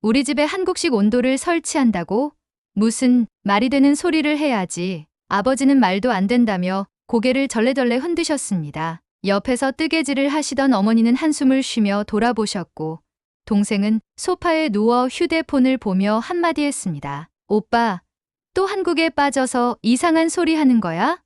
우리 집에 한국식 온돌을 설치한다고? 무슨 말이 되는 소리를 해야지. 아버지는 말도 안 된다며 고개를 절레절레 흔드셨습니다. 옆에서 뜨개질을 하시던 어머니는 한숨을 쉬며 돌아보셨고 동생은 소파에 누워 휴대폰을 보며 한마디 했습니다. 오빠, 또 한국에 빠져서 이상한 소리 하는 거야?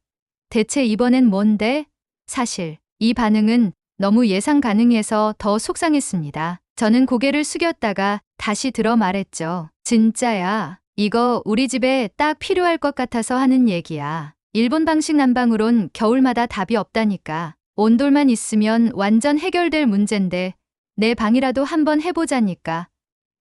대체 이번엔 뭔데? 사실 이 반응은 너무 예상 가능해서 더 속상했습니다. 저는 고개를 숙였다가 다시 들어 말했죠. 진짜야. 이거 우리 집에 딱 필요할 것 같아서 하는 얘기야. 일본 방식 난방으론 겨울마다 답이 없다니까. 온돌만 있으면 완전 해결될 문제인데 내 방이라도 한번 해보자니까.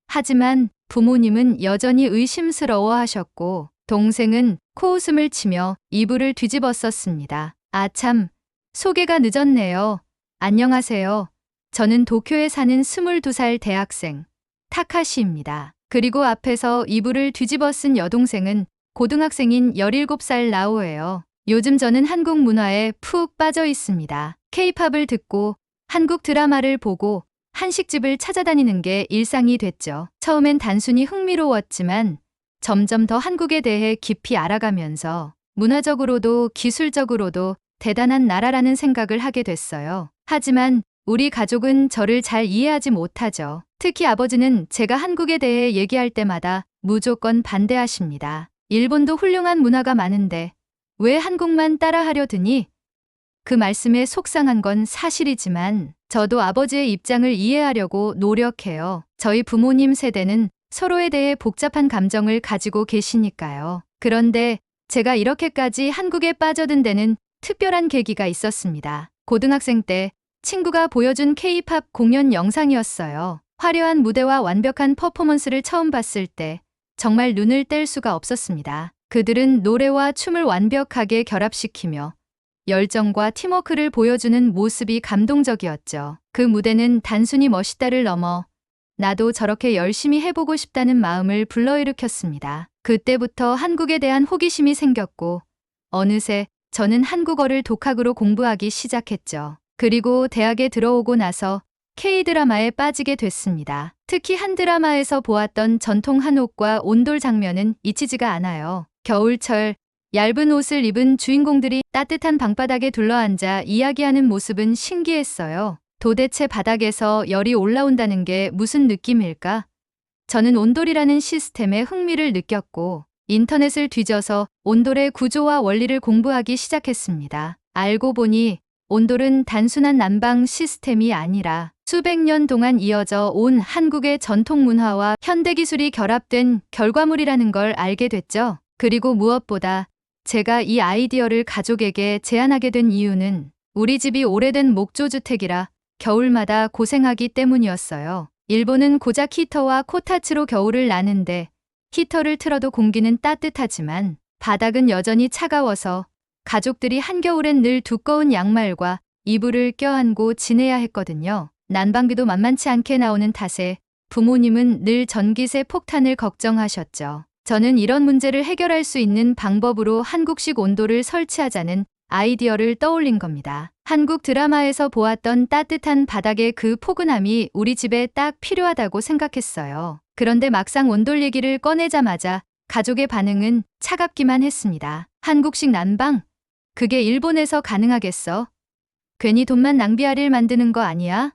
하지만 부모님은 여전히 의심스러워 하셨고 동생은 코웃음을 치며 이불을 뒤집었었습니다. 아참, 소개가 늦었네요. 안녕하세요. 저는 도쿄에 사는 22살 대학생 타카시입니다. 그리고 앞에서 이불을 뒤집어 쓴 여동생은 고등학생인 17살 라오예요. 요즘 저는 한국 문화에 푹 빠져 있습니다. K-팝을 듣고 한국 드라마를 보고 한식집을 찾아다니는 게 일상이 됐죠. 처음엔 단순히 흥미로웠지만 점점 더 한국에 대해 깊이 알아가면서 문화적으로도 기술적으로도 대단한 나라라는 생각을 하게 됐어요. 하지만 우리 가족은 저를 잘 이해하지 못하죠. 특히 아버지는 제가 한국에 대해 얘기할 때마다 무조건 반대하십니다. 일본도 훌륭한 문화가 많은데 왜 한국만 따라하려 드니? 그 말씀에 속상한 건 사실이지만 저도 아버지의 입장을 이해하려고 노력해요. 저희 부모님 세대는 서로에 대해 복잡한 감정을 가지고 계시니까요. 그런데 제가 이렇게까지 한국에 빠져든 데는 특별한 계기가 있었습니다. 고등학생 때 친구가 보여준 K-팝 공연 영상이었어요. 화려한 무대와 완벽한 퍼포먼스를 처음 봤을 때 정말 눈을 뗄 수가 없었습니다. 그들은 노래와 춤을 완벽하게 결합시키며 열정과 팀워크를 보여주는 모습이 감동적이었죠. 그 무대는 단순히 멋있다를 넘어 나도 저렇게 열심히 해보고 싶다는 마음을 불러일으켰습니다. 그때부터 한국에 대한 호기심이 생겼고 어느새 저는 한국어를 독학으로 공부하기 시작했죠. 그리고 대학에 들어오고 나서 K-드라마에 빠지게 됐습니다. 특히 한 드라마에서 보았던 전통 한옥과 온돌 장면은 잊히지가 않아요. 겨울철 얇은 옷을 입은 주인공들이 따뜻한 방바닥에 둘러앉아 이야기하는 모습은 신기했어요. 도대체 바닥에서 열이 올라온다는 게 무슨 느낌일까? 저는 온돌이라는 시스템에 흥미를 느꼈고 인터넷을 뒤져서 온돌의 구조와 원리를 공부하기 시작했습니다. 알고 보니 온돌은 단순한 난방 시스템이 아니라 수백 년 동안 이어져 온 한국의 전통 문화와 현대 기술이 결합된 결과물이라는 걸 알게 됐죠. 그리고 무엇보다 제가 이 아이디어를 가족에게 제안하게 된 이유는 우리 집이 오래된 목조주택이라 겨울마다 고생하기 때문이었어요. 일본은 고작 히터와 코타츠로 겨울을 나는데 히터를 틀어도 공기는 따뜻하지만 바닥은 여전히 차가워서 가족들이 한겨울엔 늘 두꺼운 양말과 이불을 껴안고 지내야 했거든요. 난방비도 만만치 않게 나오는 탓에 부모님은 늘 전기세 폭탄을 걱정하셨죠. 저는 이런 문제를 해결할 수 있는 방법으로 한국식 온돌을 설치하자는 아이디어를 떠올린 겁니다. 한국 드라마에서 보았던 따뜻한 바닥의 그 포근함이 우리 집에 딱 필요하다고 생각했어요. 그런데 막상 온돌 얘기를 꺼내자마자 가족의 반응은 차갑기만 했습니다. 한국식 난방? 그게 일본에서 가능하겠어? 괜히 돈만 낭비할 일 만드는 거 아니야?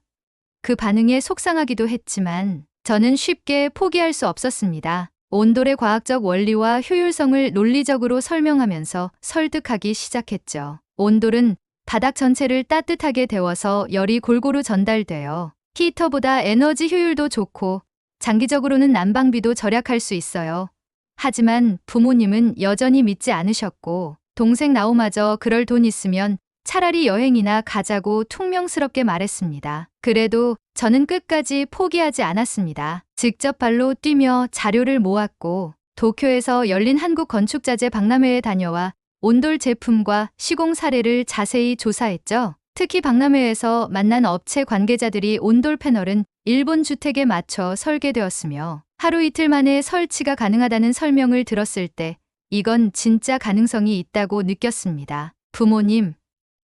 그 반응에 속상하기도 했지만 저는 쉽게 포기할 수 없었습니다. 온돌의 과학적 원리와 효율성을 논리적으로 설명하면서 설득하기 시작했죠. 온돌은 바닥 전체를 따뜻하게 데워서 열이 골고루 전달돼요. 히터보다 에너지 효율도 좋고 장기적으로는 난방비도 절약할 수 있어요. 하지만 부모님은 여전히 믿지 않으셨고 동생 나오마저 그럴 돈 있으면 차라리 여행이나 가자고 퉁명스럽게 말했습니다. 그래도 저는 끝까지 포기하지 않았습니다. 직접 발로 뛰며 자료를 모았고 도쿄에서 열린 한국건축자재 박람회에 다녀와 온돌 제품과 시공 사례를 자세히 조사했죠. 특히 박람회에서 만난 업체 관계자들이 온돌 패널은 일본 주택에 맞춰 설계되었으며 하루 이틀 만에 설치가 가능하다는 설명을 들었을 때 이건 진짜 가능성이 있다고 느꼈습니다. 부모님,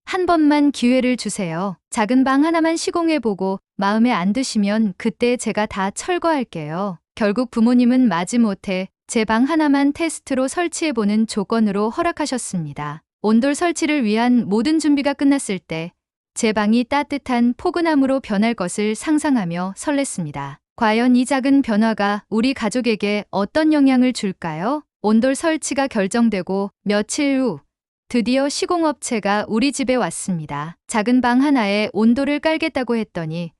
한 번만 기회를 주세요. 작은 방 하나만 시공해보고 마음에 안 드시면 그때 제가 다 철거할게요. 결국 부모님은 마지못해 제 방 하나만 테스트로 설치해보는 조건으로 허락하셨습니다. 온돌 설치를 위한 모든 준비가 끝났을 때 제 방이 따뜻한 포근함으로 변할 것을 상상하며 설렜습니다. 과연 이 작은 변화가 우리 가족에게 어떤 영향을 줄까요? 온돌 설치가 결정되고 며칠 후 드디어 시공업체가 우리 집에 왔습니다. 작은 방 하나에 온돌을 깔겠다고 했더니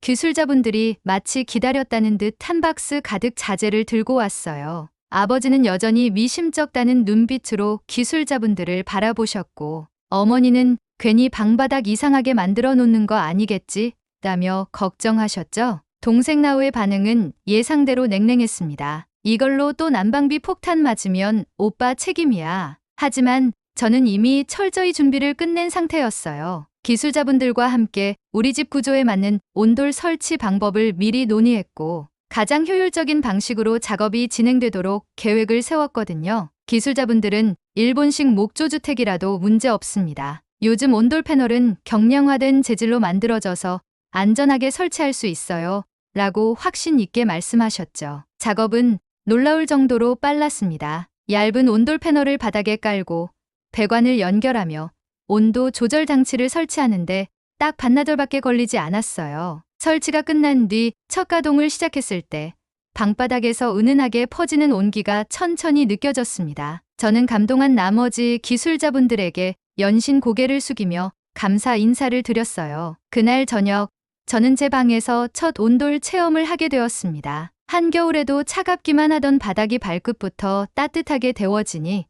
기술자분들이 마치 기다렸다는 듯 한 박스 가득 자재를 들고 왔어요. 아버지는 여전히 미심쩍다는 눈빛으로 기술자분들을 바라보셨고, 어머니는 괜히 방바닥 이상하게 만들어 놓는 거 아니겠지? 라며 걱정하셨죠. 동생 나우의 반응은 예상대로 냉랭했습니다. 이걸로 또 난방비 폭탄 맞으면 오빠 책임이야. 하지만 저는 이미 철저히 준비를 끝낸 상태였어요. 기술자분들과 함께 우리 집 구조에 맞는 온돌 설치 방법을 미리 논의했고, 가장 효율적인 방식으로 작업이 진행되도록 계획을 세웠거든요. 기술자분들은 일본식 목조주택이라도 문제 없습니다. 요즘 온돌 패널은 경량화된 재질로 만들어져서 안전하게 설치할 수 있어요. 라고 확신 있게 말씀하셨죠. 작업은 놀라울 정도로 빨랐습니다. 얇은 온돌 패널을 바닥에 깔고 배관을 연결하며 온도 조절 장치를 설치하는데 딱 반나절밖에 걸리지 않았어요. 설치가 끝난 뒤 첫 가동을 시작했을 때 방바닥에서 은은하게 퍼지는 온기가 천천히 느껴졌습니다. 저는 감동한 나머지 기술자분들에게 연신 고개를 숙이며 감사 인사를 드렸어요. 그날 저녁 저는 제 방에서 첫 온돌 체험을 하게 되었습니다. 한겨울에도 차갑기만 하던 바닥이 발끝부터 따뜻하게 데워지니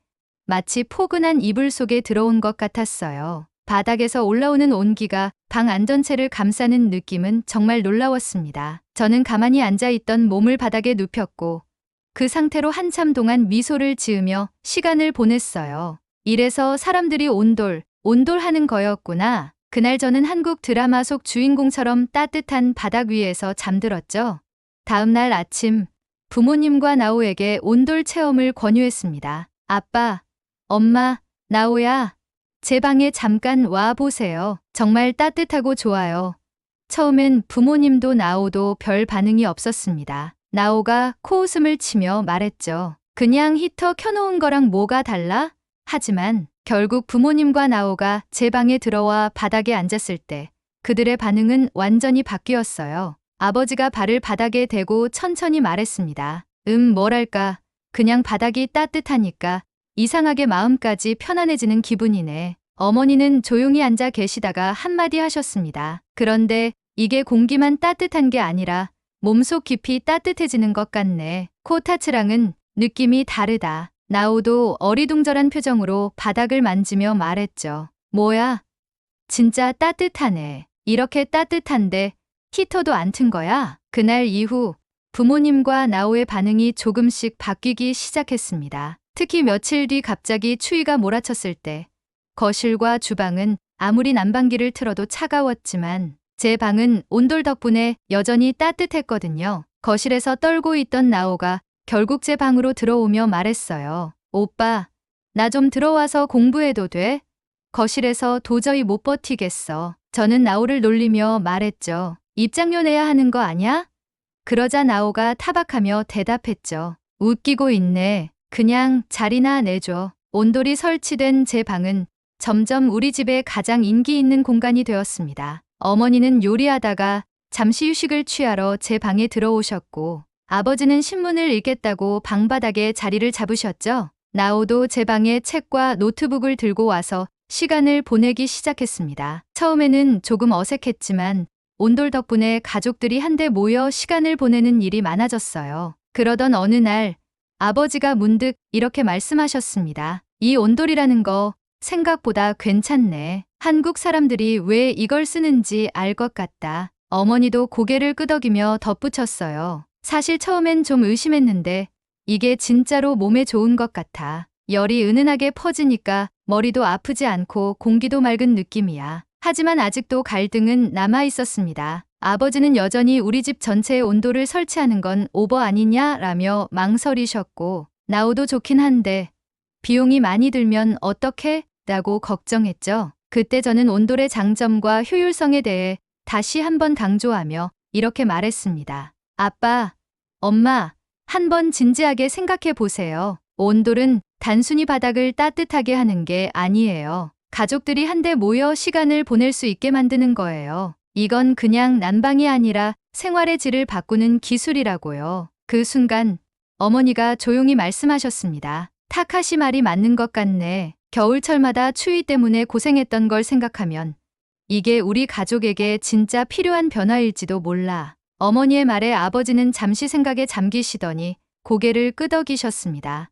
마치 포근한 이불 속에 들어온 것 같았어요. 바닥에서 올라오는 온기가 방 안전체를 감싸는 느낌은 정말 놀라웠습니다. 저는 가만히 앉아있던 몸을 바닥에 눕혔고 그 상태로 한참 동안 미소를 지으며 시간을 보냈어요. 이래서 사람들이 온돌 하는 거였구나. 그날 저는 한국 드라마 속 주인공처럼 따뜻한 바닥 위에서 잠들었죠. 다음 날 아침 부모님과 나오에게 온돌 체험을 권유했습니다. 아빠, 엄마, 나오야, 제 방에 잠깐 와 보세요. 정말 따뜻하고 좋아요. 처음엔 부모님도 나오도 별 반응이 없었습니다. 나오가 코웃음을 치며 말했죠. 그냥 히터 켜놓은 거랑 뭐가 달라? 하지만 결국 부모님과 나오가 제 방에 들어와 바닥에 앉았을 때 그들의 반응은 완전히 바뀌었어요. 아버지가 발을 바닥에 대고 천천히 말했습니다. 뭐랄까, 그냥 바닥이 따뜻하니까 이상하게 마음까지 편안해지는 기분이네. 어머니는 조용히 앉아 계시다가 한마디 하셨습니다. 그런데 이게 공기만 따뜻한 게 아니라 몸속 깊이 따뜻해지는 것 같네. 코타츠랑은 느낌이 다르다. 나오도 어리둥절한 표정으로 바닥을 만지며 말했죠. 뭐야? 진짜 따뜻하네. 이렇게 따뜻한데 히터도 안 튼 거야? 그날 이후 부모님과 나오의 반응이 조금씩 바뀌기 시작했습니다. 특히 며칠 뒤 갑자기 추위가 몰아쳤을 때 거실과 주방은 아무리 난방기를 틀어도 차가웠지만 제 방은 온돌 덕분에 여전히 따뜻했거든요. 거실에서 떨고 있던 나오가 결국 제 방으로 들어오며 말했어요. 오빠, 나 좀 들어와서 공부해도 돼? 거실에서 도저히 못 버티겠어. 저는 나오를 놀리며 말했죠. 입장료 내야 하는 거 아냐? 그러자 나오가 타박하며 대답했죠. 웃기고 있네. 그냥 자리나 내줘. 온돌이 설치된 제 방은 점점 우리 집의 가장 인기 있는 공간이 되었습니다. 어머니는 요리하다가 잠시 휴식을 취하러 제 방에 들어오셨고 아버지는 신문을 읽겠다고 방바닥에 자리를 잡으셨죠. 나오도 제 방에 책과 노트북을 들고 와서 시간을 보내기 시작했습니다. 처음에는 조금 어색했지만 온돌 덕분에 가족들이 한데 모여 시간을 보내는 일이 많아졌어요. 그러던 어느 날 아버지가 문득 이렇게 말씀하셨습니다. 이 온돌이라는 거 생각보다 괜찮네. 한국 사람들이 왜 이걸 쓰는지 알 것 같다. 어머니도 고개를 끄덕이며 덧붙였어요. 사실 처음엔 좀 의심했는데 이게 진짜로 몸에 좋은 것 같아. 열이 은은하게 퍼지니까 머리도 아프지 않고 공기도 맑은 느낌이야. 하지만 아직도 갈등은 남아 있었습니다. 아버지는 여전히 우리 집 전체에 온돌을 설치하는 건 오버 아니냐라며 망설이셨고 나오도 좋긴 한데 비용이 많이 들면 어떡해? 라고 걱정했죠. 그때 저는 온돌의 장점과 효율성에 대해 다시 한번 강조하며 이렇게 말했습니다. 아빠, 엄마, 한번 진지하게 생각해 보세요. 온돌은 단순히 바닥을 따뜻하게 하는 게 아니에요. 가족들이 한데 모여 시간을 보낼 수 있게 만드는 거예요. 이건 그냥 난방이 아니라 생활의 질을 바꾸는 기술이라고요. 그 순간 어머니가 조용히 말씀하셨습니다. 타카시 말이 맞는 것 같네. 겨울철마다 추위 때문에 고생했던 걸 생각하면 이게 우리 가족에게 진짜 필요한 변화일지도 몰라. 어머니의 말에 아버지는 잠시 생각에 잠기시더니 고개를 끄덕이셨습니다.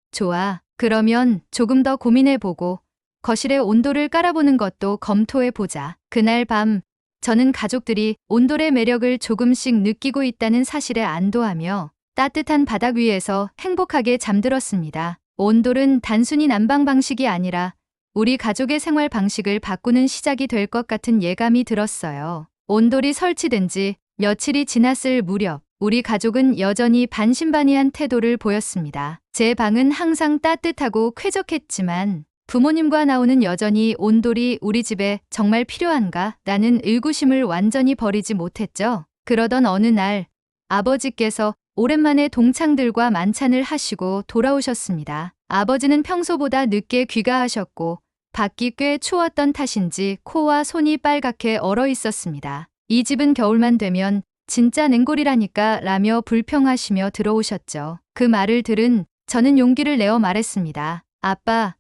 좋아. 그러면 조금 더 고민해보고 거실에 온돌을 깔아보는 것도 검토해보자. 그날 밤 저는 가족들이 온돌의 매력을 조금씩 느끼고 있다는 사실에 안도하며 따뜻한 바닥 위에서 행복하게 잠들었습니다. 온돌은 단순히 난방 방식이 아니라 우리 가족의 생활 방식을 바꾸는 시작이 될 것 같은 예감이 들었어요. 온돌이 설치된 지 며칠이 지났을 무렵 우리 가족은 여전히 반신반의한 태도를 보였습니다. 제 방은 항상 따뜻하고 쾌적했지만 부모님과 나오는 여전히 온돌이 우리 집에 정말 필요한가? 라는 의구심을 완전히 버리지 못했죠. 그러던 어느 날 아버지께서 오랜만에 동창들과 만찬을 하시고 돌아오셨습니다. 아버지는 평소보다 늦게 귀가하셨고 밖이 꽤 추웠던 탓인지 코와 손이 빨갛게 얼어 있었습니다. 이 집은 겨울만 되면 진짜 냉골이라니까 라며 불평하시며 들어오셨죠. 그 말을 들은 저는 용기를 내어 말했습니다. 아빠,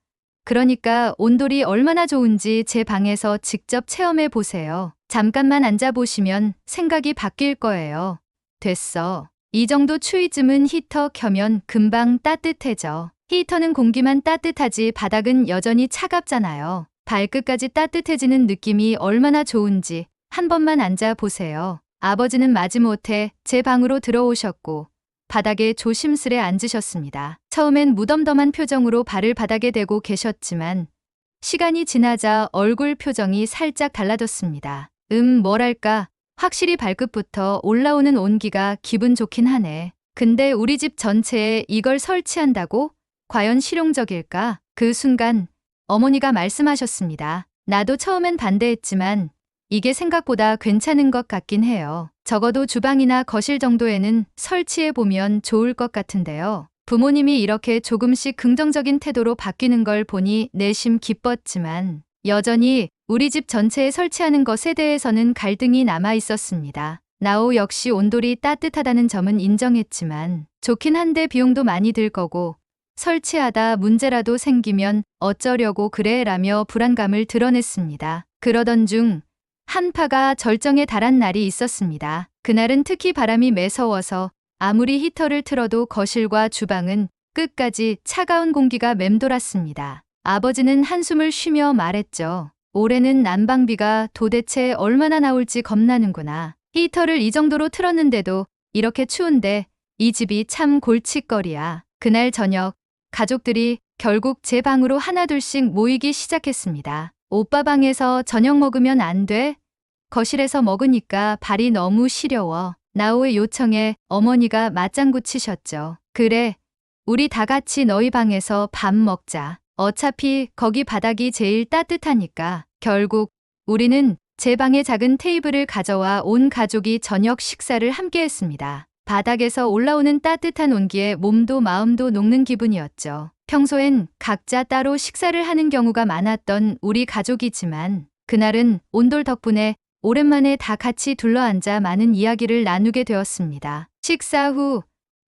그러니까 온돌이 얼마나 좋은지 제 방에서 직접 체험해 보세요. 잠깐만 앉아보시면 생각이 바뀔 거예요. 됐어. 이 정도 추위쯤은 히터 켜면 금방 따뜻해져. 히터는 공기만 따뜻하지 바닥은 여전히 차갑잖아요. 발끝까지 따뜻해지는 느낌이 얼마나 좋은지 한 번만 앉아보세요. 아버지는 마지못해 제 방으로 들어오셨고 바닥에 조심스레 앉으셨습니다. 처음엔 무덤덤한 표정으로 발을 바닥에 대고 계셨지만 시간이 지나자 얼굴 표정이 살짝 달라졌습니다. 뭐랄까 확실히 발끝부터 올라오는 온기가 기분 좋긴 하네. 근데 우리 집 전체에 이걸 설치한다고? 과연 실용적일까? 그 순간 어머니가 말씀하셨습니다. 나도 처음엔 반대했지만 이게 생각보다 괜찮은 것 같긴 해요. 적어도 주방이나 거실 정도에는 설치해보면 좋을 것 같은데요. 부모님이 이렇게 조금씩 긍정적인 태도로 바뀌는 걸 보니 내심 기뻤지만 여전히 우리 집 전체에 설치하는 것에 대해서는 갈등이 남아 있었습니다. 나우 역시 온돌이 따뜻하다는 점은 인정했지만 좋긴 한데 비용도 많이 들 거고 설치하다 문제라도 생기면 어쩌려고 그래 라며 불안감을 드러냈습니다. 그러던 중 한파가 절정에 달한 날이 있었습니다. 그날은 특히 바람이 매서워서 아무리 히터를 틀어도 거실과 주방은 끝까지 차가운 공기가 맴돌았습니다. 아버지는 한숨을 쉬며 말했죠. 올해는 난방비가 도대체 얼마나 나올지 겁나는구나. 히터를 이 정도로 틀었는데도 이렇게 추운데 이 집이 참 골칫거리야. 그날 저녁 가족들이 결국 제 방으로 하나둘씩 모이기 시작했습니다. 오빠 방에서 저녁 먹으면 안 돼? 거실에서 먹으니까 발이 너무 시려워. 나오의 요청에 어머니가 맞장구 치셨죠. 그래, 우리 다 같이 너희 방에서 밥 먹자. 어차피 거기 바닥이 제일 따뜻하니까. 결국 우리는 제 방에 작은 테이블을 가져와 온 가족이 저녁 식사를 함께 했습니다. 바닥에서 올라오는 따뜻한 온기에 몸도 마음도 녹는 기분이었죠. 평소엔 각자 따로 식사를 하는 경우가 많았던 우리 가족이지만 그날은 온돌 덕분에 오랜만에 다 같이 둘러앉아 많은 이야기를 나누게 되었습니다. 식사 후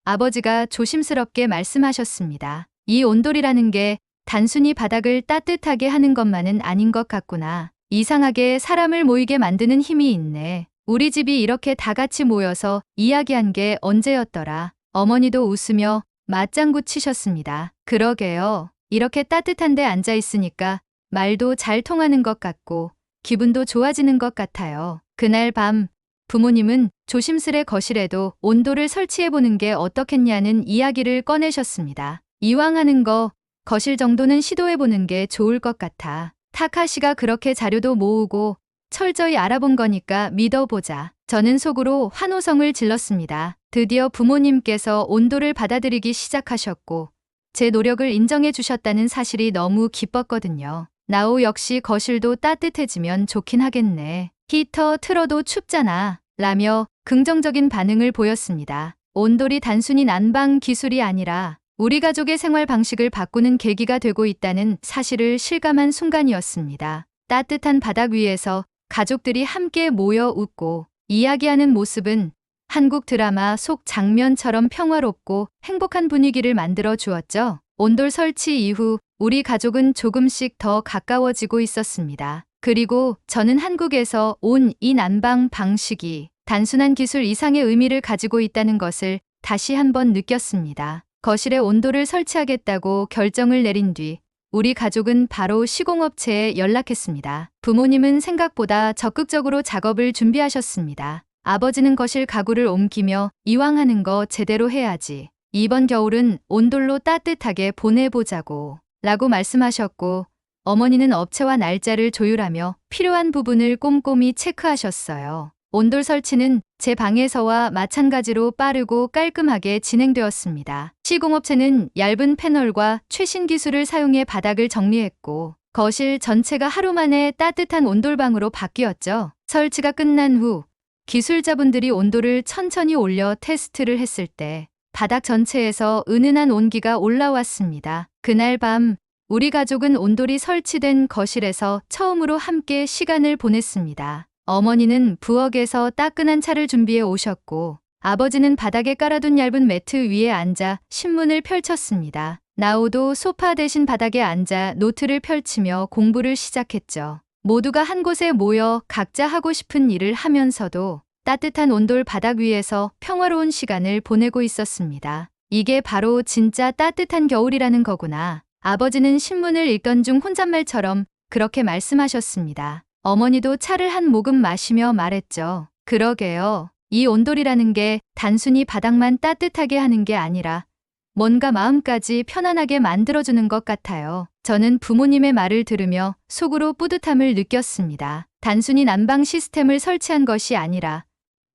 아버지가 조심스럽게 말씀하셨습니다. 이 온돌이라는 게 단순히 바닥을 따뜻하게 하는 것만은 아닌 것 같구나. 이상하게 사람을 모이게 만드는 힘이 있네. 우리 집이 이렇게 다 같이 모여서 이야기한 게 언제였더라. 어머니도 웃으며 맞장구 치셨습니다. 그러게요. 이렇게 따뜻한 데 앉아 있으니까 말도 잘 통하는 것 같고 기분도 좋아지는 것 같아요. 그날 밤 부모님은 조심스레 거실에도 온돌을 설치해보는 게 어떻겠냐는 이야기를 꺼내셨습니다. 이왕 하는 거 거실 정도는 시도해보는 게 좋을 것 같아. 타카시가 그렇게 자료도 모으고 철저히 알아본 거니까 믿어보자. 저는 속으로 환호성을 질렀습니다. 드디어 부모님께서 온돌을 받아들이기 시작하셨고 제 노력을 인정해 주셨다는 사실이 너무 기뻤거든요. 나오 역시 거실도 따뜻해지면 좋긴 하겠네. 히터 틀어도 춥잖아. 라며 긍정적인 반응을 보였습니다. 온돌이 단순히 난방 기술이 아니라 우리 가족의 생활 방식을 바꾸는 계기가 되고 있다는 사실을 실감한 순간이었습니다. 따뜻한 바닥 위에서 가족들이 함께 모여 웃고 이야기하는 모습은 한국 드라마 속 장면처럼 평화롭고 행복한 분위기를 만들어 주었죠. 온돌 설치 이후 우리 가족은 조금씩 더 가까워지고 있었습니다. 그리고 저는 한국에서 온 이 난방 방식이 단순한 기술 이상의 의미를 가지고 있다는 것을 다시 한번 느꼈습니다. 거실에 온돌을 설치하겠다고 결정을 내린 뒤 우리 가족은 바로 시공업체에 연락했습니다. 부모님은 생각보다 적극적으로 작업을 준비하셨습니다. 아버지는 거실 가구를 옮기며 이왕 하는 거 제대로 해야지. 이번 겨울은 온돌로 따뜻하게 보내보자고 라고 말씀하셨고, 어머니는 업체와 날짜를 조율하며 필요한 부분을 꼼꼼히 체크하셨어요. 온돌 설치는 제 방에서와 마찬가지로 빠르고 깔끔하게 진행되었습니다. 시공업체는 얇은 패널과 최신 기술을 사용해 바닥을 정리했고, 거실 전체가 하루 만에 따뜻한 온돌방으로 바뀌었죠. 설치가 끝난 후 기술자분들이 온도를 천천히 올려 테스트를 했을 때 바닥 전체에서 은은한 온기가 올라왔습니다. 그날 밤 우리 가족은 온돌이 설치된 거실에서 처음으로 함께 시간을 보냈습니다. 어머니는 부엌에서 따끈한 차를 준비해 오셨고, 아버지는 바닥에 깔아둔 얇은 매트 위에 앉아 신문을 펼쳤습니다. 나우도 소파 대신 바닥에 앉아 노트를 펼치며 공부를 시작했죠. 모두가 한 곳에 모여 각자 하고 싶은 일을 하면서도 따뜻한 온돌 바닥 위에서 평화로운 시간을 보내고 있었습니다. 이게 바로 진짜 따뜻한 겨울이라는 거구나. 아버지는 신문을 읽던 중 혼잣말처럼 그렇게 말씀하셨습니다. 어머니도 차를 한 모금 마시며 말했죠. 그러게요. 이 온돌이라는 게 단순히 바닥만 따뜻하게 하는 게 아니라 뭔가 마음까지 편안하게 만들어주는 것 같아요. 저는 부모님의 말을 들으며 속으로 뿌듯함을 느꼈습니다. 단순히 난방 시스템을 설치한 것이 아니라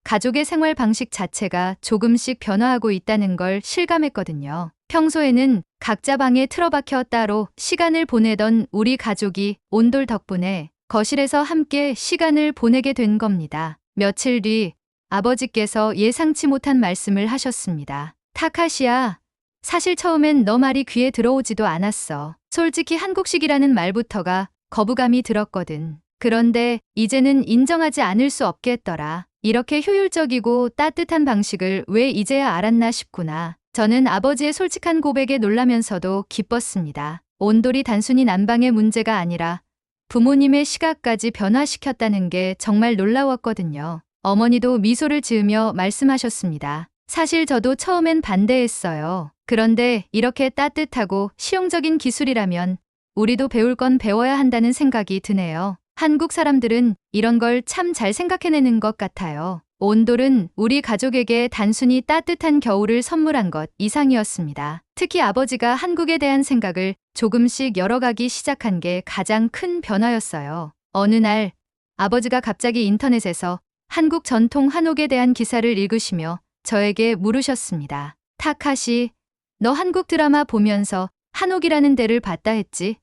가족의 생활 방식 자체가 조금씩 변화하고 있다는 걸 실감했거든요. 평소에는 각자 방에 틀어박혀 따로 시간을 보내던 우리 가족이 온돌 덕분에 거실에서 함께 시간을 보내게 된 겁니다. 며칠 뒤 아버지께서 예상치 못한 말씀을 하셨습니다. 타카시야, 사실 처음엔 너 말이 귀에 들어오지도 않았어. 솔직히 한국식이라는 말부터가 거부감이 들었거든. 그런데 이제는 인정하지 않을 수 없겠더라. 이렇게 효율적이고 따뜻한 방식을 왜 이제야 알았나 싶구나. 저는 아버지의 솔직한 고백에 놀라면서도 기뻤습니다. 온돌이 단순히 난방의 문제가 아니라 부모님의 시각까지 변화시켰다는 게 정말 놀라웠거든요. 어머니도 미소를 지으며 말씀하셨습니다. 사실 저도 처음엔 반대했어요. 그런데 이렇게 따뜻하고 실용적인 기술이라면 우리도 배울 건 배워야 한다는 생각이 드네요. 한국 사람들은 이런 걸 참 잘 생각해내는 것 같아요. 온돌은 우리 가족에게 단순히 따뜻한 겨울을 선물한 것 이상이었습니다. 특히 아버지가 한국에 대한 생각을 조금씩 열어가기 시작한 게 가장 큰 변화였어요. 어느 날 아버지가 갑자기 인터넷에서 한국 전통 한옥에 대한 기사를 읽으시며 저에게 물으셨습니다. 타카시, 너 한국 드라마 보면서 한옥이라는 데를 봤다 했지?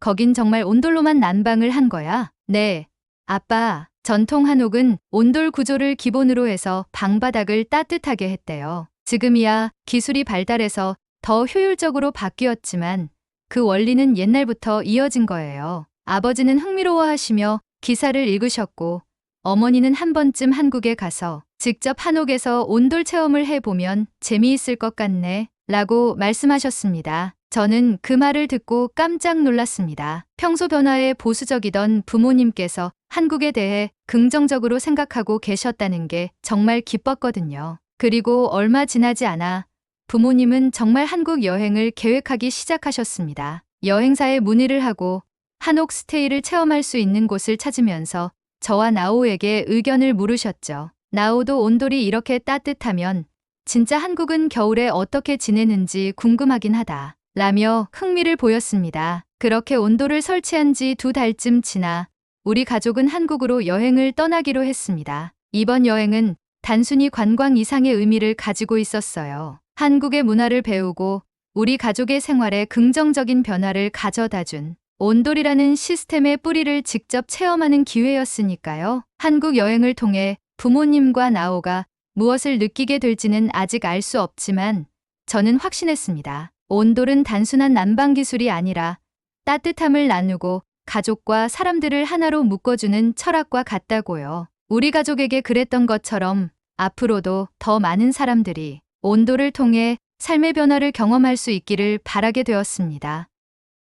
거긴 정말 온돌로만 난방을 한 거야? 네, 아빠. 전통 한옥은 온돌 구조를 기본으로 해서 방바닥을 따뜻하게 했대요. 지금이야 기술이 발달해서 더 효율적으로 바뀌었지만 그 원리는 옛날부터 이어진 거예요. 아버지는 흥미로워하시며 기사를 읽으셨고, 어머니는 한 번쯤 한국에 가서 직접 한옥에서 온돌 체험을 해보면 재미있을 것 같네 라고 말씀하셨습니다. 저는 그 말을 듣고 깜짝 놀랐습니다. 평소 변화에 보수적이던 부모님께서 한국에 대해 긍정적으로 생각하고 계셨다는 게 정말 기뻤거든요. 그리고 얼마 지나지 않아 부모님은 정말 한국 여행을 계획하기 시작하셨습니다. 여행사에 문의를 하고 한옥 스테이를 체험할 수 있는 곳을 찾으면서 저와 나오에게 의견을 물으셨죠. 나오도 온돌이 이렇게 따뜻하면 진짜 한국은 겨울에 어떻게 지내는지 궁금하긴 하다 라며 흥미를 보였습니다. 그렇게 온돌을 설치한 지 2달쯤 지나 우리 가족은 한국으로 여행을 떠나기로 했습니다. 이번 여행은 단순히 관광 이상의 의미를 가지고 있었어요. 한국의 문화를 배우고 우리 가족의 생활에 긍정적인 변화를 가져다준 온돌이라는 시스템의 뿌리를 직접 체험하는 기회였으니까요. 한국 여행을 통해 부모님과 나오가 무엇을 느끼게 될지는 아직 알 수 없지만 저는 확신했습니다. 온돌은 단순한 난방 기술이 아니라 따뜻함을 나누고 가족과 사람들을 하나로 묶어주는 철학과 같다고요. 우리 가족에게 그랬던 것처럼 앞으로도 더 많은 사람들이 온돌을 통해 삶의 변화를 경험할 수 있기를 바라게 되었습니다.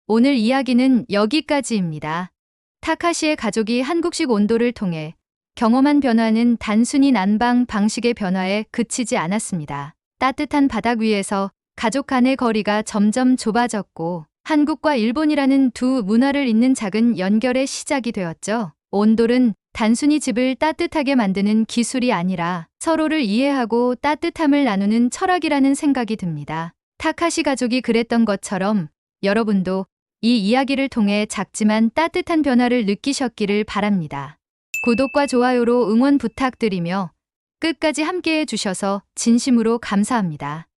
오늘 이야기는 여기까지입니다. 타카시의 가족이 한국식 온돌을 통해 경험한 변화는 단순히 난방 방식의 변화에 그치지 않았습니다. 따뜻한 바닥 위에서 가족 간의 거리가 점점 좁아졌고 한국과 일본이라는 두 문화를 잇는 작은 연결의 시작이 되었죠. 온돌은 단순히 집을 따뜻하게 만드는 기술이 아니라 서로를 이해하고 따뜻함을 나누는 철학이라는 생각이 듭니다. 타카시 가족이 그랬던 것처럼 여러분도 이 이야기를 통해 작지만 따뜻한 변화를 느끼셨기를 바랍니다. 구독과 좋아요로 응원 부탁드리며 끝까지 함께해 주셔서 진심으로 감사합니다.